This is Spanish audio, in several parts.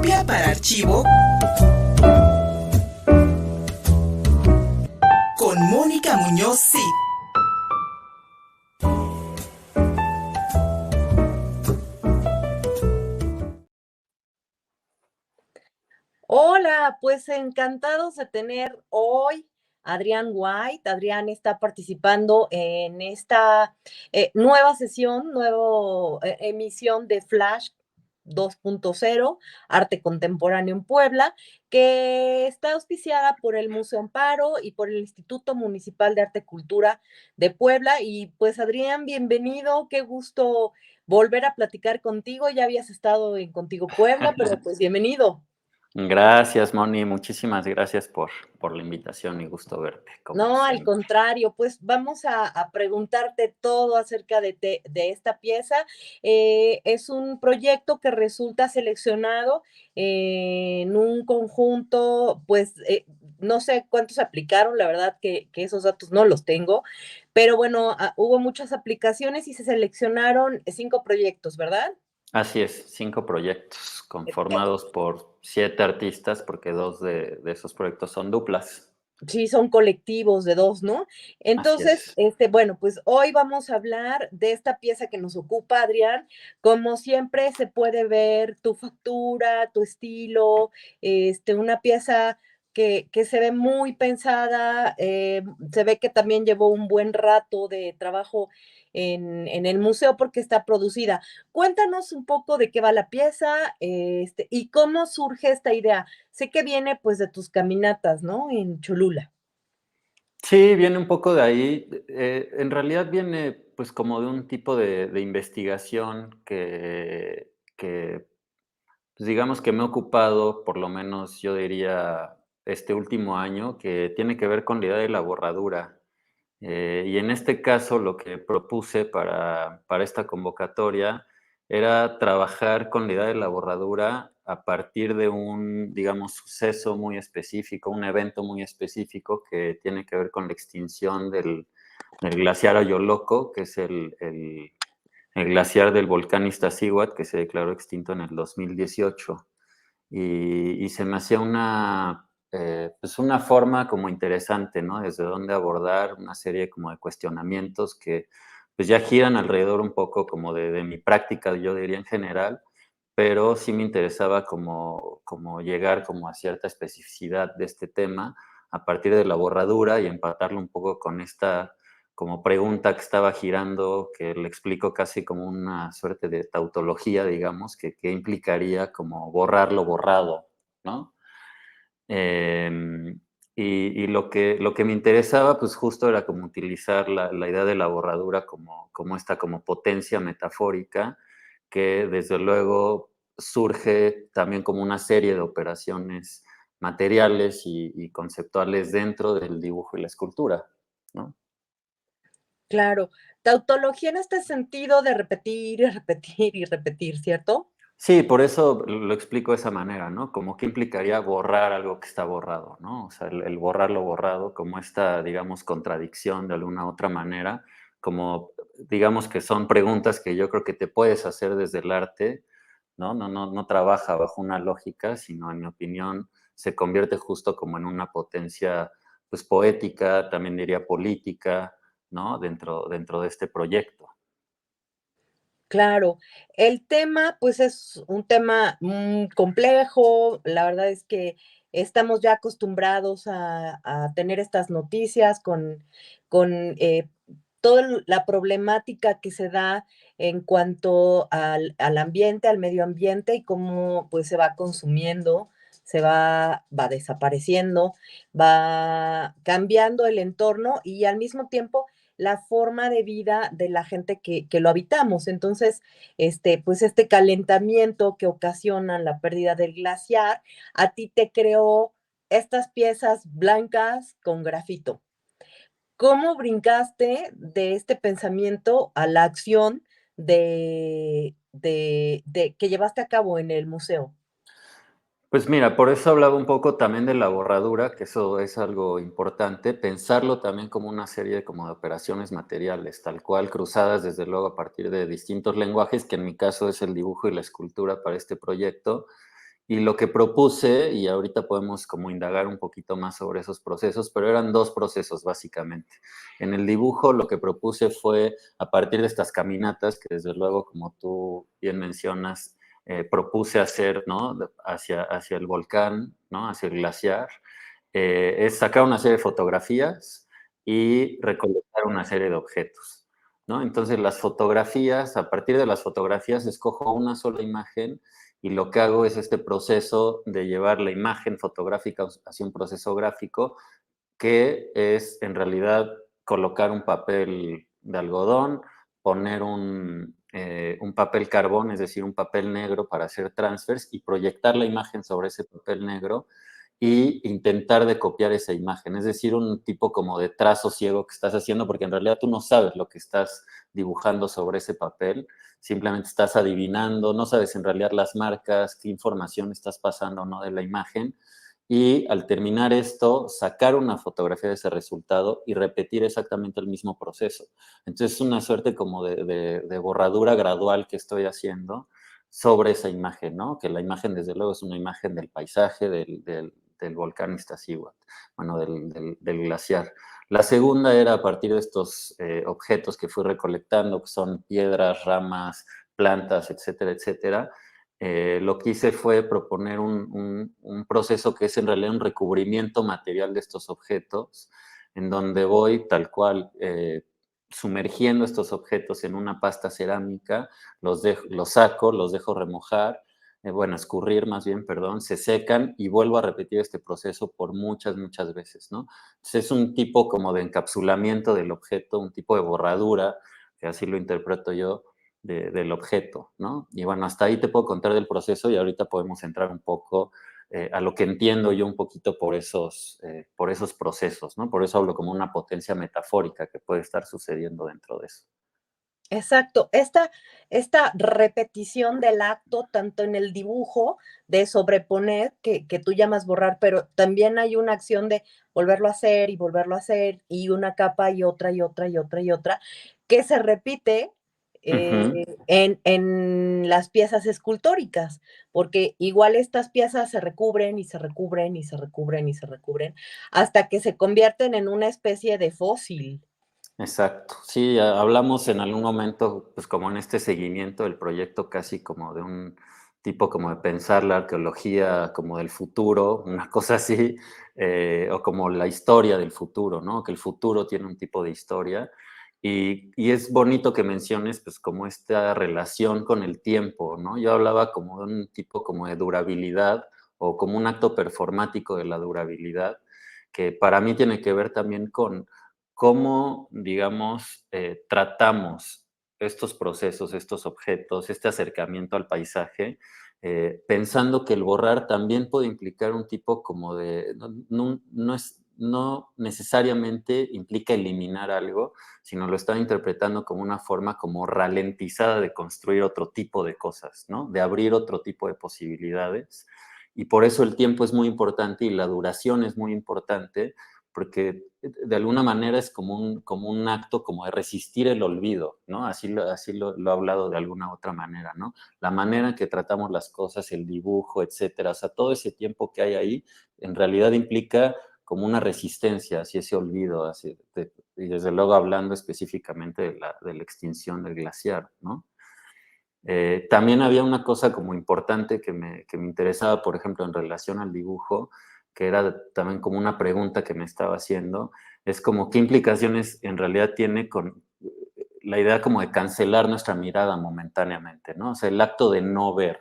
Copia para archivo con Mónica Muñoz Cid. Hola, pues encantados de tener hoy a Adrián White. Adrián está participando en esta nueva sesión, nueva emisión de Flash 2.0, Arte Contemporáneo en Puebla, que está auspiciada por el Museo Amparo y por el Instituto Municipal de Arte y Cultura de Puebla. Y pues Adrián, bienvenido, qué gusto volver a platicar contigo. Ya habías estado en Contigo Puebla, pero pues bienvenido. Gracias, Moni. Muchísimas gracias por la invitación y gusto verte, como No, al siempre. contrario, pues vamos a preguntarte todo acerca de esta pieza. Es un proyecto que resulta seleccionado en un conjunto, pues no sé cuántos aplicaron, la verdad que esos datos no los tengo, pero bueno, hubo muchas aplicaciones y se seleccionaron 5 proyectos, ¿verdad? Así es, 5 proyectos conformados por 7 artistas, porque 2 de esos proyectos son duplas. Sí, son colectivos de 2, ¿no? Así Entonces, es. bueno, pues hoy vamos a hablar de esta pieza que nos ocupa, Adrián. Como siempre, se puede ver tu factura, tu estilo, una pieza que se ve muy pensada, se ve que también llevó un buen rato de trabajo en el museo porque está producida. Cuéntanos un poco de qué va la pieza, y cómo surge esta idea. Sé que viene, pues, de tus caminatas, ¿no?, en Cholula. Sí, viene un poco de ahí. En realidad viene, pues, como de un tipo de investigación que, pues, digamos que me he ocupado, por lo menos yo diría, este último año, que tiene que ver con la idea de la borradura. Y en este caso, lo que propuse para esta convocatoria era trabajar con la idea de la borradura a partir de un, digamos, suceso muy específico, un evento muy específico que tiene que ver con la extinción del glaciar Oyoloco, que es el glaciar del volcán Iztaccíhuatl, que se declaró extinto en el 2018. Y se me hacía pues una forma como interesante, ¿no? Desde dónde abordar una serie como de cuestionamientos que pues ya giran alrededor un poco como de mi práctica, yo diría en general, pero sí me interesaba como llegar como a cierta especificidad de este tema a partir de la borradura y empatarlo un poco con esta como pregunta que estaba girando, que le explico casi como una suerte de tautología, digamos, que implicaría como borrar lo borrado, ¿no? Em, y lo que me interesaba, pues justo era como utilizar la idea de la borradura como esta como potencia metafórica, que desde luego surge también como una serie de operaciones materiales y conceptuales dentro del dibujo y la escultura, ¿no? Claro. Tautología en este sentido de repetir, y repetir, y repetir, ¿cierto? Sí, por eso lo explico de esa manera, ¿no? Como que implicaría borrar algo que está borrado, ¿no? O sea, el borrar lo borrado, como esta, digamos, contradicción de alguna otra manera, como, digamos que son preguntas que yo creo que te puedes hacer desde el arte, ¿no? No trabaja bajo una lógica, sino, en mi opinión, se convierte justo como en una potencia, pues, poética, también diría política, ¿no? Dentro de este proyecto. Claro. El tema, pues, es un tema, complejo. La verdad es que estamos ya acostumbrados a tener estas noticias con toda la problemática que se da en cuanto al ambiente, al medio ambiente y cómo, pues, se va consumiendo, va desapareciendo, va cambiando el entorno y al mismo tiempo la forma de vida de la gente que lo habitamos. Entonces, pues este calentamiento que ocasiona la pérdida del glaciar, a ti te creó estas piezas blancas con grafito. ¿Cómo brincaste de este pensamiento a la acción de que llevaste a cabo en el museo? Pues mira, por eso hablaba un poco también de la borradura, que eso es algo importante, pensarlo también como una serie como de operaciones materiales, tal cual, cruzadas desde luego a partir de distintos lenguajes, que en mi caso es el dibujo y la escultura para este proyecto, y lo que propuse, y ahorita podemos como indagar un poquito más sobre esos procesos, pero eran dos procesos básicamente. En el dibujo lo que propuse fue, a partir de estas caminatas, que desde luego, como tú bien mencionas, propuse hacer, ¿no? Hacia el volcán, ¿no? Hacia el glaciar, es sacar una serie de fotografías y recolectar una serie de objetos, ¿no? Entonces las fotografías, a partir de las fotografías escojo una sola imagen y lo que hago es este proceso de llevar la imagen fotográfica hacia un proceso gráfico que es en realidad colocar un papel de algodón, poner un papel carbón, es decir, un papel negro para hacer transfers y proyectar la imagen sobre ese papel negro y intentar de copiar esa imagen, es decir, un tipo como de trazo ciego que estás haciendo, porque en realidad tú no sabes lo que estás dibujando sobre ese papel, simplemente estás adivinando, no sabes en realidad las marcas, qué información estás pasando o no de la imagen, y al terminar esto, sacar una fotografía de ese resultado y repetir exactamente el mismo proceso. Entonces es una suerte como de borradura gradual que estoy haciendo sobre esa imagen, ¿no? Que la imagen, desde luego, es una imagen del paisaje, del volcán Iztaccíhuatl, bueno, del glaciar. La segunda era a partir de estos objetos que fui recolectando, que son piedras, ramas, plantas, etcétera, etcétera. Lo que hice fue proponer un proceso que es en realidad un recubrimiento material de estos objetos, en donde voy tal cual sumergiendo estos objetos en una pasta cerámica, los saco, los dejo remojar, bueno, escurrir más bien, perdón, se secan y vuelvo a repetir este proceso por muchas, muchas veces, ¿no? Entonces es un tipo como de encapsulamiento del objeto, un tipo de borradura, que así lo interpreto yo, del objeto, ¿no? Y bueno, hasta ahí te puedo contar del proceso y ahorita podemos entrar un poco a lo que entiendo yo un poquito por esos procesos, ¿no? Por eso hablo como una potencia metafórica que puede estar sucediendo dentro de eso. Exacto. Esta repetición del acto, tanto en el dibujo de sobreponer, que tú llamas borrar, pero también hay una acción de volverlo a hacer y volverlo a hacer, y una capa y otra, y otra, y otra, y otra, que se repite Ujú. en las piezas escultóricas, porque igual estas piezas se recubren y se recubren y se recubren y se recubren hasta que se convierten en una especie de fósil. Exacto. Sí, hablamos en algún momento, pues como en este seguimiento del proyecto, casi como de un tipo como de pensar la arqueología como del futuro, una cosa así, o como la historia del futuro, ¿no? Que el futuro tiene un tipo de historia. Y es bonito que menciones, pues, como esta relación con el tiempo, ¿no? Yo hablaba como de un tipo como de durabilidad o como un acto performático de la durabilidad, que para mí tiene que ver también con cómo, digamos, tratamos estos procesos, estos objetos, este acercamiento al paisaje, pensando que el borrar también puede implicar un tipo como de, no necesariamente implica eliminar algo, sino lo estaba interpretando como una forma como ralentizada de construir otro tipo de cosas, ¿no? De abrir otro tipo de posibilidades. Y por eso el tiempo es muy importante y la duración es muy importante, porque de alguna manera es como un acto como de resistir el olvido, ¿no? Lo he hablado de alguna otra manera, ¿no? La manera en que tratamos las cosas, el dibujo, etcétera, o sea, todo ese tiempo que hay ahí, en realidad implica como una resistencia hacia ese olvido, y desde luego hablando específicamente de la extinción del glaciar, ¿no? También había una cosa como importante que me interesaba, por ejemplo, en relación al dibujo, que era también como una pregunta que me estaba haciendo, es como qué implicaciones en realidad tiene con la idea como de cancelar nuestra mirada momentáneamente, ¿no? O sea, el acto de no ver,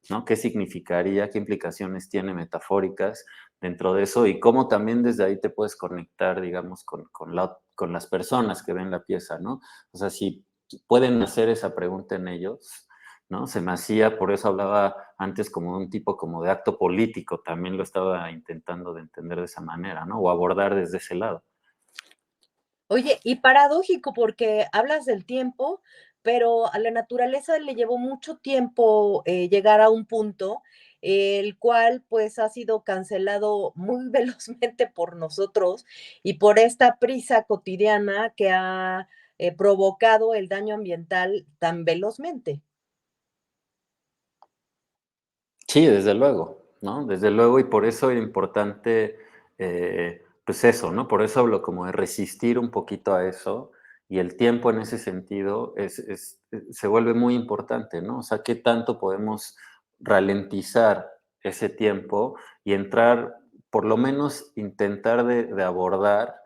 ¿no? ¿Qué significaría? ¿Qué implicaciones tiene metafóricas dentro de eso? Y cómo también desde ahí te puedes conectar, digamos, con las personas que ven la pieza, ¿no? O sea, si pueden hacer esa pregunta en ellos, ¿no? Se me hacía, por eso hablaba antes como de un tipo como de acto político, también lo estaba intentando de entender de esa manera, ¿no? O abordar desde ese lado. Oye, y paradójico porque hablas del tiempo, pero a la naturaleza le llevó mucho tiempo, llegar a un punto, el cual, pues, ha sido cancelado muy velozmente por nosotros y por esta prisa cotidiana que ha, provocado el daño ambiental tan velozmente. Sí, desde luego, ¿no? Desde luego, y por eso era importante, pues eso, ¿no? Por eso hablo como de resistir un poquito a eso, y el tiempo en ese sentido se vuelve muy importante, ¿no? O sea, ¿qué tanto podemos ralentizar ese tiempo y entrar, por lo menos intentar de abordar,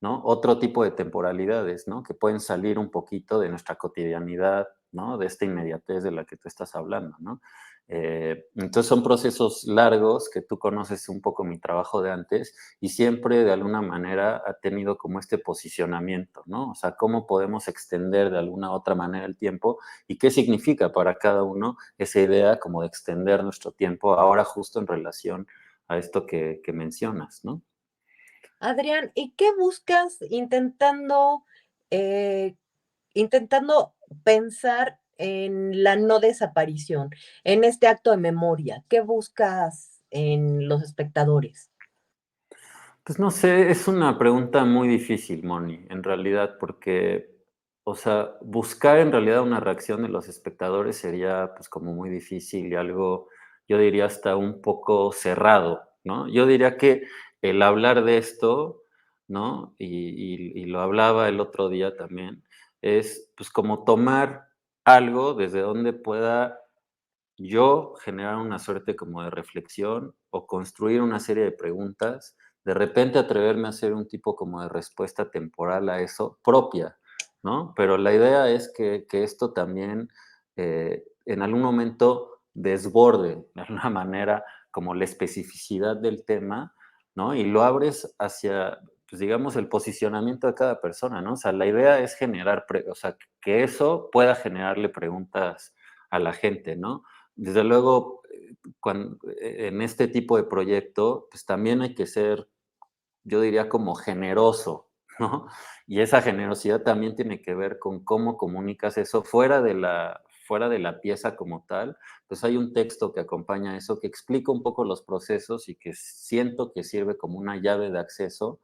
¿no? Otro tipo de temporalidades, ¿no? Que pueden salir un poquito de nuestra cotidianidad, ¿no? De esta inmediatez de la que tú estás hablando, ¿no? Entonces son procesos largos que tú conoces un poco mi trabajo de antes y siempre de alguna manera ha tenido como este posicionamiento, ¿no? O sea, cómo podemos extender de alguna otra manera el tiempo y qué significa para cada uno esa idea como de extender nuestro tiempo ahora justo en relación a esto que mencionas, ¿no? Adrián, ¿y qué buscas eh, intentando pensar en la no desaparición, en este acto de memoria? ¿Qué buscas en los espectadores? Pues no sé, es una pregunta muy difícil, Moni, en realidad, porque, o sea, buscar en realidad una reacción de los espectadores sería pues como muy difícil y algo, yo diría hasta un poco cerrado, ¿no? Yo diría que el hablar de esto, ¿no? Y lo hablaba el otro día también, es pues como tomar algo desde donde pueda yo generar una suerte como de reflexión o construir una serie de preguntas, de repente atreverme a hacer un tipo como de respuesta temporal a eso propia, ¿no? Pero la idea es que esto también en algún momento desborde de alguna manera como la especificidad del tema, ¿no? Y lo abres hacia, pues digamos, el posicionamiento de cada persona, ¿no? O sea, la idea es generar, o sea, que eso pueda generarle preguntas a la gente, ¿no? Desde luego, en este tipo de proyecto, pues también hay que ser, yo diría, como generoso, ¿no? Y esa generosidad también tiene que ver con cómo comunicas eso fuera de la pieza como tal. Pues hay un texto que acompaña eso, que explica un poco los procesos y que siento que sirve como una llave de acceso,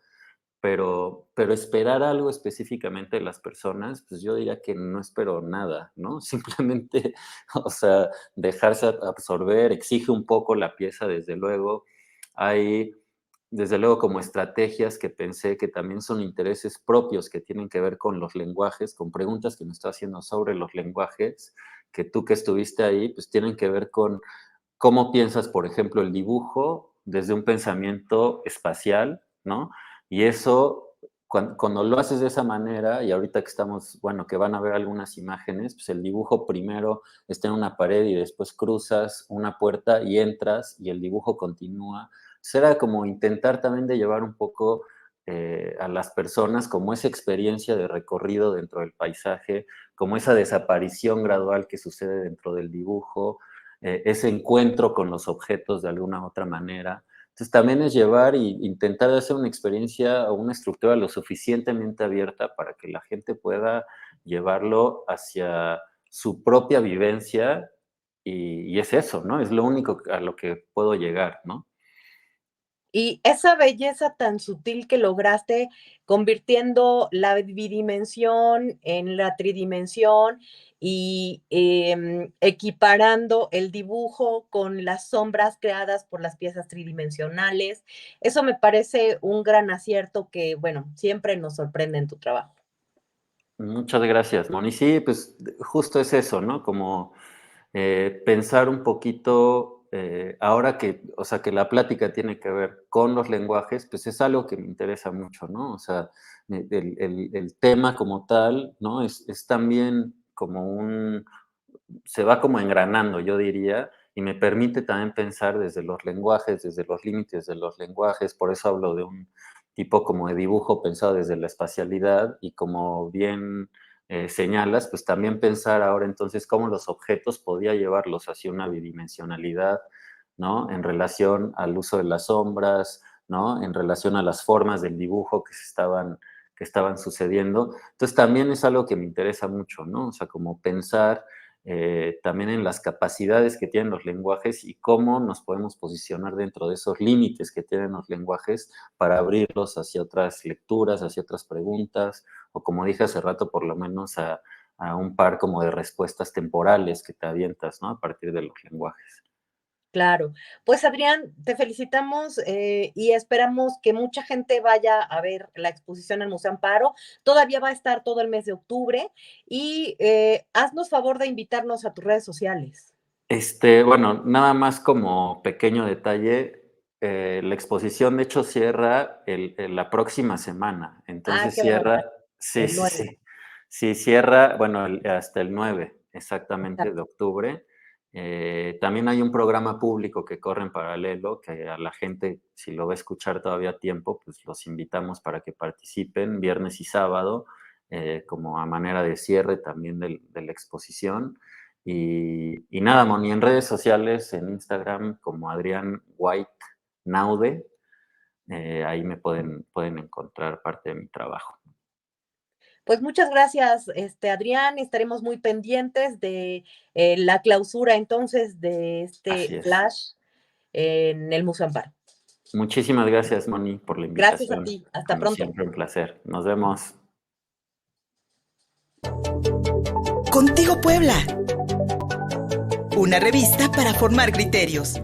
pero esperar algo específicamente de las personas, pues yo diría que no espero nada, ¿no? Simplemente, o sea, dejarse absorber, exige un poco la pieza, desde luego. Hay, desde luego, como estrategias que pensé que también son intereses propios que tienen que ver con los lenguajes, con preguntas que me estoy haciendo sobre los lenguajes, que tú que estuviste ahí, pues tienen que ver con cómo piensas, por ejemplo, el dibujo desde un pensamiento espacial, ¿no? Y eso, cuando lo haces de esa manera, y ahorita que estamos, bueno, que van a ver algunas imágenes, pues el dibujo primero está en una pared y después cruzas una puerta y entras y el dibujo continúa. Será como intentar también de llevar un poco a las personas como esa experiencia de recorrido dentro del paisaje, como esa desaparición gradual que sucede dentro del dibujo, ese encuentro con los objetos de alguna otra manera. Entonces también es llevar e intentar hacer una experiencia o una estructura lo suficientemente abierta para que la gente pueda llevarlo hacia su propia vivencia y es eso, ¿no? Es lo único a lo que puedo llegar, ¿no? Y esa belleza tan sutil que lograste convirtiendo la bidimensión en la tridimensión y equiparando el dibujo con las sombras creadas por las piezas tridimensionales. Eso me parece un gran acierto que, bueno, siempre nos sorprende en tu trabajo. Muchas gracias, Moni. Sí, pues justo es eso, ¿no? Como pensar un poquito, ahora que, o sea, que la plática tiene que ver con los lenguajes, pues es algo que me interesa mucho, ¿no? O sea, el tema como tal, ¿no? Es también como se va como engranando, yo diría, y me permite también pensar desde los lenguajes, desde los límites de los lenguajes, por eso hablo de un tipo como de dibujo pensado desde la espacialidad y como bien señalas, pues también pensar ahora entonces cómo los objetos podía llevarlos hacia una bidimensionalidad, ¿no? En relación al uso de las sombras, ¿no? En relación a las formas del dibujo que estaban sucediendo. Entonces también es algo que me interesa mucho, ¿no? O sea, como pensar también en las capacidades que tienen los lenguajes y cómo nos podemos posicionar dentro de esos límites que tienen los lenguajes para abrirlos hacia otras lecturas, hacia otras preguntas, o como dije hace rato, por lo menos a un par como de respuestas temporales que te avientas, ¿no? A partir de los lenguajes. Claro. Pues Adrián, te felicitamos y esperamos que mucha gente vaya a ver la exposición al Museo Amparo. Todavía va a estar todo el mes de octubre y haznos favor de invitarnos a tus redes sociales. Bueno, nada más como pequeño detalle, la exposición de hecho cierra la próxima semana, Ah, entonces qué barbaridad. cierra, sí, El sí, 9. sí, sí, cierra, bueno, hasta el 9 exactamente de Exacto. octubre. También hay un programa público que corre en paralelo, que a la gente, si lo va a escuchar todavía a tiempo, pues los invitamos para que participen viernes y sábado, como a manera de cierre también de la exposición. Y nada, Moni, en redes sociales, en Instagram como Adrián White Naude, ahí me pueden encontrar parte de mi trabajo. Pues muchas gracias, Adrián. Estaremos muy pendientes de la clausura entonces de Así este es. flash en el Museo Amparo. Muchísimas gracias, Moni, por la Gracias a invitación. ti. Hasta Como pronto. siempre, un placer. Nos vemos. Contigo Puebla. Una revista para formar criterios.